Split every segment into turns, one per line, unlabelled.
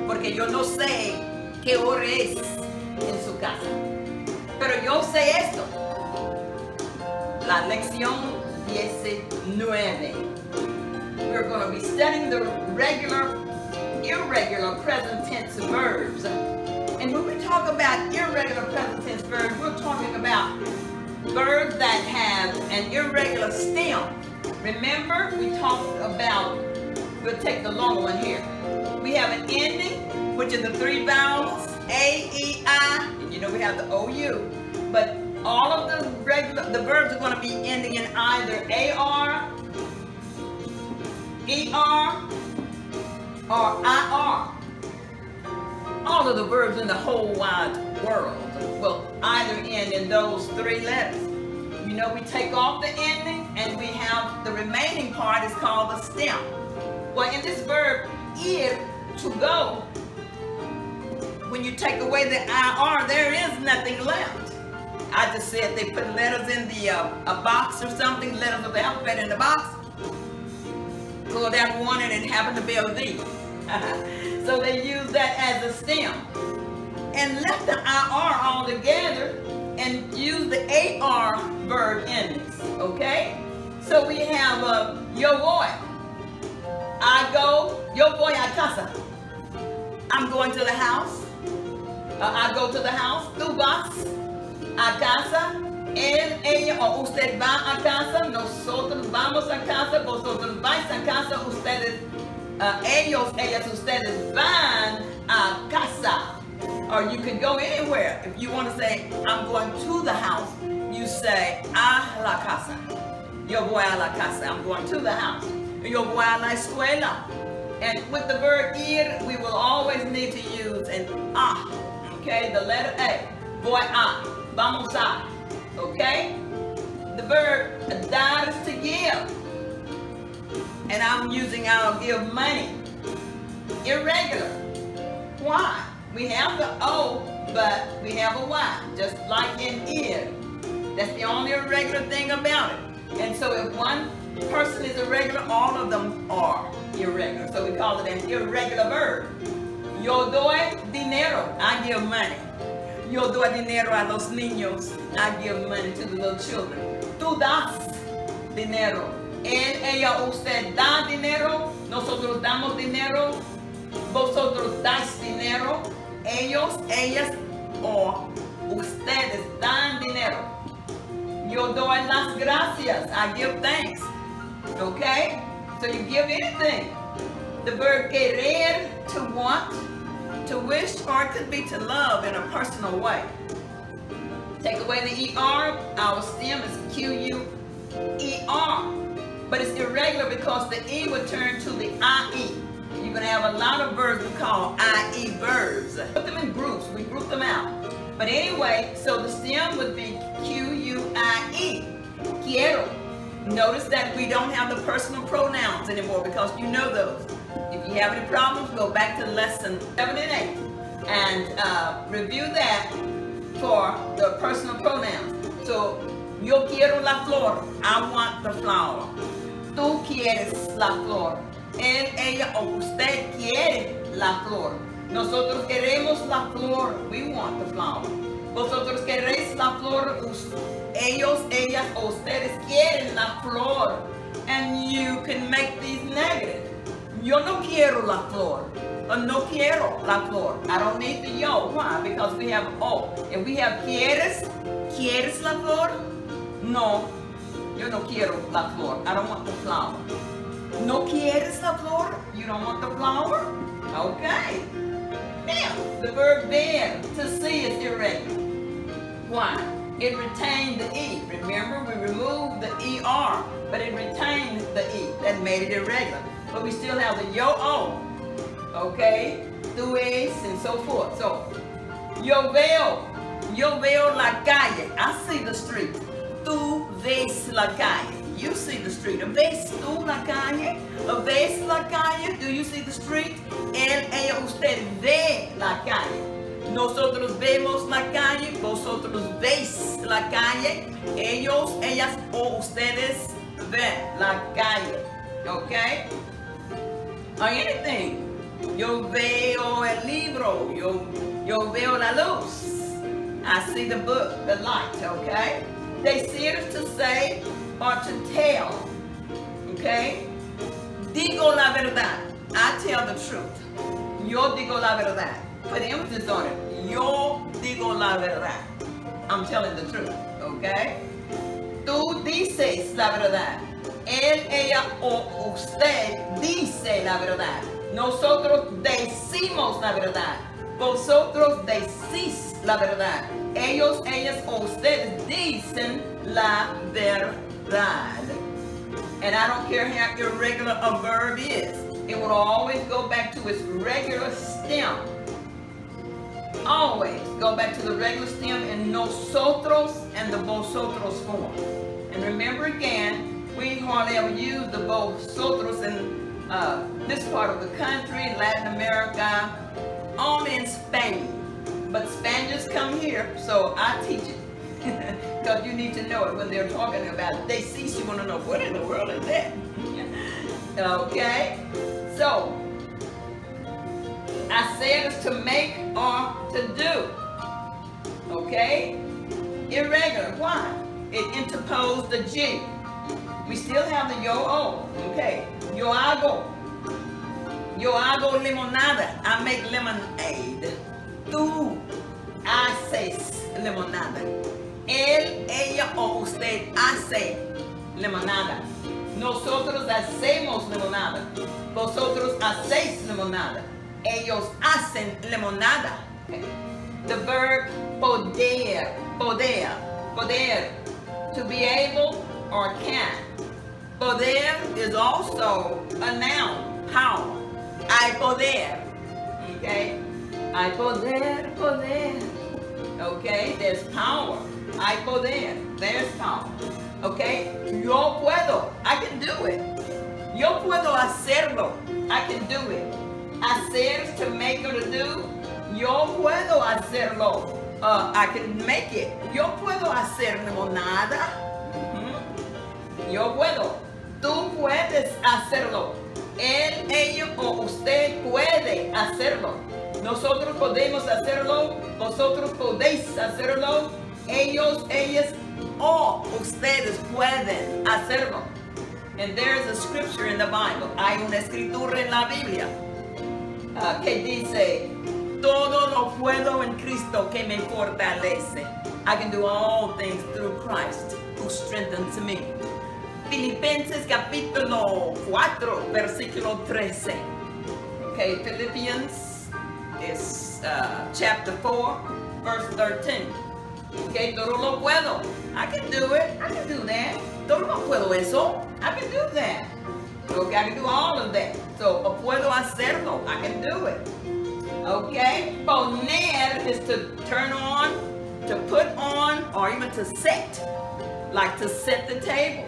porque yo no sé qué hora es en su casa. Pero yo sé esto. La lección 19. We're going to be studying the regular, irregular present tense verbs. And when we talk about irregular present tense verbs, we're talking about verbs that have an irregular stem. Remember, we talked about, we'll take the long one here. We have an ending, which is the 3 vowels, A, E, I, and you know we have the OU. But all of the verbs are going to be ending in either AR, ER, or IR. All of the verbs in the whole wide world will either end in those 3 letters. You know, we take off the ending and we have the remaining part is called the stem. Well, in this verb, ir, to go, when you take away the IR, there is nothing left. I just said they put letters in the a box or something, letters of the alphabet in the box. Pulled out one and it happened to be a V. So they use that as a stem. And left the IR all together and use the AR verb endings, okay? So we have yo voy. I go, yo voy a casa. I'm going to the house. I go to the house. Tú vas a casa. Él, ella o usted va a casa. Nosotros vamos a casa. Vosotros vais a casa. Ustedes, ellos, ellas, ustedes van a casa. Or you can go anywhere. If you want to say, I'm going to the house, you say, a la casa. Yo voy a la casa. I'm going to the house. Yo voy a la escuela. And with the verb ir, we will always need to use an a. Okay, the letter A. Voy a. Vamos a. Okay? The verb dar is to give. And I'm using I'll give money. Irregular. Why? We have the O, but we have a Y, just like in ir. That's the only irregular thing about it. And so if one person is irregular, all of them are irregular. So we call it an irregular verb. Yo doy dinero. I give money. Yo doy dinero a los niños. I give money to the little children. Tú das dinero. Él, ella, usted da dinero. Nosotros damos dinero. Vosotros dais dinero. Ellos, ellas, o ustedes dan dinero. Yo doy las gracias. I give thanks. Okay? So you give anything. The verb querer, to want, to wish, or it could be to love in a personal way. Take away the ER, our stem is Q-U-E-R. But it's irregular because the E would turn to the I-E. You're going to have a lot of verbs we call I-E verbs. Put them in groups. We group them out. But anyway, so the stem would be Q-U-I-E. Quiero. Notice that we don't have the personal pronouns anymore because you know those. If you have any problems, go back to lesson 7 and 8 and review that for the personal pronouns. So, yo quiero la flor. I want the flower. Tú quieres la flor. Él, ella o usted quiere la flor. Nosotros queremos la flor. We want the flower. Vosotros queréis la flor. Ellos, ellas o ustedes quieren la flor. And you can make these negative. Yo no quiero la flor. No quiero la flor. I don't need the yo. Why? Because we have O. If we have quieres, ¿quieres la flor? No. Yo no quiero la flor. I don't want the flower. No quieres la flor? You don't want the flower? Okay. Now, the verb ver, to see, is irregular. Why? It retained the E. Remember, we removed the ER, but it retained the E. That made it irregular. But we still have the yo-o. Okay? Tú es, and so forth. So, yo veo la calle. I see the street. Tú ves la calle. You see the street. ¿Ves tú la calle? ¿Ves la calle? Do you see the street? Él, ella, usted ve la calle. Nosotros vemos la calle. Vosotros veis la calle. Ellos, ellas o ustedes ven la calle. Okay? Or anything. Yo veo el libro. Yo veo la luz. I see the book, the light, okay? Decir is to say or to tell, okay? Digo la verdad. I tell the truth. Yo digo la verdad. Put emphasis on it. Yo digo la verdad. I'm telling the truth, okay? Tú dices la verdad. Él, ella o usted dice la verdad. Nosotros decimos la verdad. Vosotros decís la verdad. Ellos, ellas o ustedes dicen la verdad. And I don't care how irregular a verb is. It will always go back to its regular stem. Always go back to the regular stem in nosotros and the vosotros form. And remember again, we hardly ever use the vosotros in this part of the country, Latin America, only in Spain. But Spaniards come here, so I teach it. Because you need to know it when they're talking about it. They see, you want to know, what in the world is that? Okay? So, I said it's to make or to do. Okay? Irregular. Why? It interposed the G. We still have the yo-o. Okay. Yo hago limonada. I make lemonade. Tú haces limonada. Él, ella o usted hace limonada. Nosotros hacemos limonada. Vosotros hacéis limonada. Ellos hacen limonada. Okay. The verb poder, poder, poder, to be able or can. Poder is also a noun, power. Hay poder, okay? Hay poder, poder. Okay, there's power. Hay poder, there's power. Okay, yo puedo, I can do it. Yo puedo hacerlo, I can do it. Hacer is to make or to do. Yo puedo hacerlo, I can make it. Yo puedo hacer limonada. Yo puedo. Tú puedes hacerlo. Él, ella o usted puede hacerlo. Nosotros podemos hacerlo. Vosotros podéis hacerlo. Ellos, ellas o ustedes pueden hacerlo. And there is a scripture in the Bible. Hay una escritura en la Biblia que dice, todo lo puedo en Cristo que me fortalece. I can do all things through Christ who strengthens me. Filipenses capítulo 4, versículo 13. Okay, Philippians is chapter 4, verse 13. Okay, todo lo puedo. I can do it. I can do that. Todo lo puedo eso. I can do that. Okay, I can do all of that. So, puedo hacerlo. I can do it. Okay, poner is to turn on, to put on, or even to set. Like to set the table.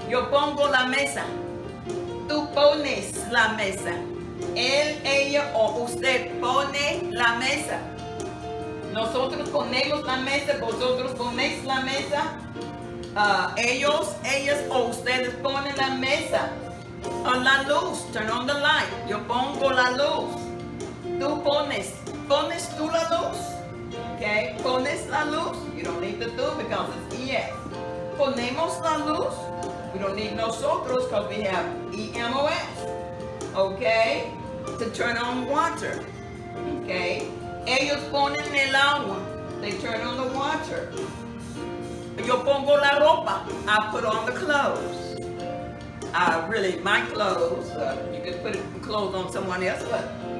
Yo pongo la mesa. Tú pones la mesa. Él, ella o usted pone la mesa. Nosotros ponemos la mesa. Vosotros ponéis la mesa. Ellos, ellas o ustedes ponen la mesa. On la luz. Turn on the light. Yo pongo la luz. Tú pones. ¿Pones tú la luz? Okay. ¿Pones la luz? You don't need the tú because it's ES. Ponemos la luz. We don't need nosotros because we have EMOS. Okay? To turn on water. Okay? Ellos ponen el agua. They turn on the water. Yo pongo la ropa. I put on the clothes. Really, my clothes. You could put clothes on someone else,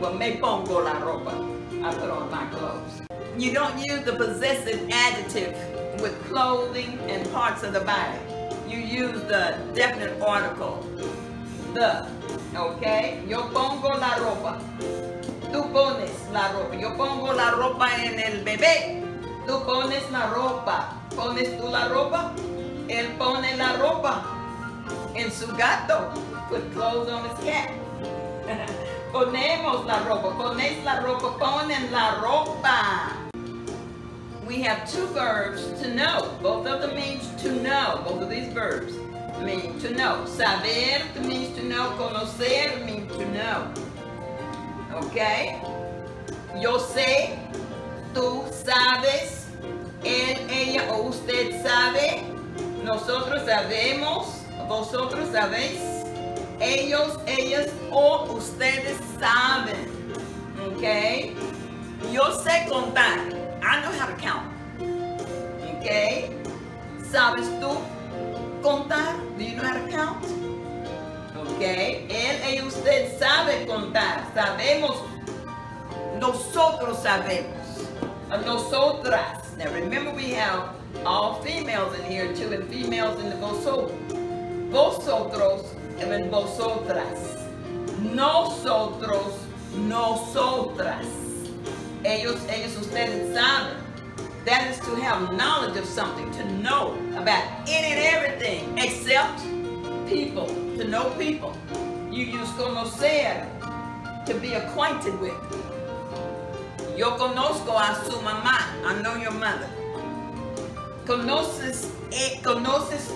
but me pongo la ropa. I put on my clothes. You don't use the possessive adjective with clothing and parts of the body. You use the definite article, the, okay? Yo pongo la ropa. Tú pones la ropa. Yo pongo la ropa en el bebé. Tú pones la ropa. ¿Pones tú la ropa? Él pone la ropa en su gato. Put clothes on his cat. Ponemos la ropa. Ponéis la ropa. Ponen la ropa. We have two verbs to know. Both of them means to know. Both of these verbs mean to know. Saber means to know. Conocer means to know. Okay? Yo sé, tú sabes, él, ella o usted sabe, nosotros sabemos, vosotros sabéis, ellos, ellas o ustedes saben. Okay? Yo sé contar. I know how to count. Okay? ¿Sabes tú contar? Do you know how to count? Okay? Él, ella, usted sabe contar. Sabemos. Nosotros sabemos. Nosotras. Now remember we have all females in here too, and females in the vosotros. Vosotros and vosotras. Nosotros, nosotras. Ellos, ellos, ustedes saben. That is to have knowledge of something, to know about any and everything, except people, to know people. You use conocer, to be acquainted with. Yo conozco a su mamá. I know your mother. ¿Conoces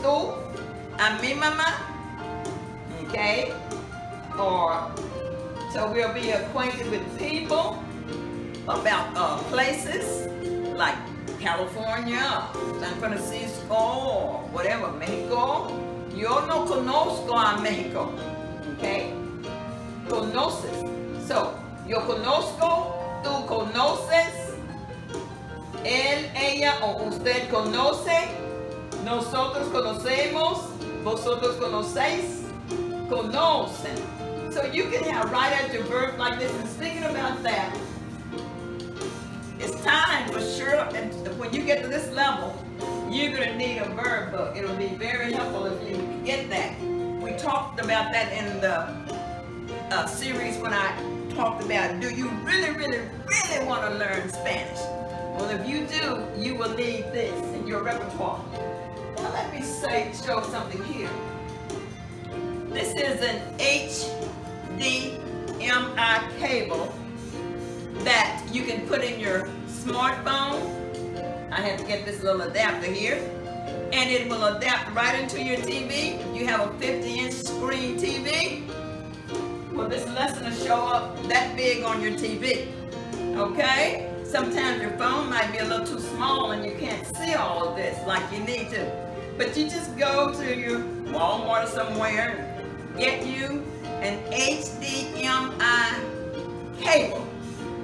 tú a mi mamá? Okay? Or, so we'll be acquainted with people, about places like California, San Francisco, or whatever, Mexico. Yo no conozco a Mexico. Okay? Conoces. So, yo conozco, tú conoces, él, ella o usted conoce, nosotros conocemos, vosotros conocéis, conocen. So you can have right after your verb like this, and thinking about that, it's time for sure, and when you get to this level, you're going to need a verb book. It'll be very helpful if you get that. We talked about that in the series when I talked about, do you really, really, really want to learn Spanish? Well, if you do, you will need this in your repertoire. Now let me show something here. This is an HDMI cable that you can put in your smartphone. I have to get this little adapter here, and it will adapt right into your TV. You have a 50-inch screen TV. Well, this lesson will show up that big on your TV. Okay? Sometimes your phone might be a little too small and you can't see all of this like you need to. But you just go to your Walmart or somewhere, get you an HDMI cable,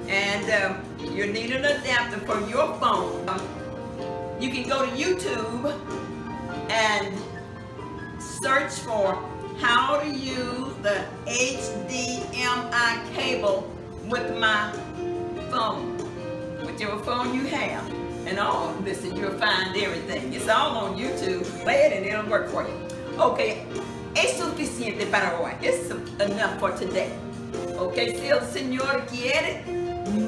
and you need an adapter for your phone. You can go to YouTube and search for how to use the HDMI cable with my phone, whichever phone you have. And all of this, and you'll find everything. It's all on YouTube. Play it and it'll work for you. Okay, es suficiente para hoy. It's enough for today. Okay, si el Señor quiere,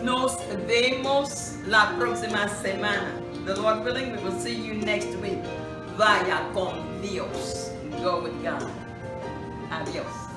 nos vemos la próxima semana. The Lord willing, we will see you next week. Vaya con Dios. Go with God. Adios.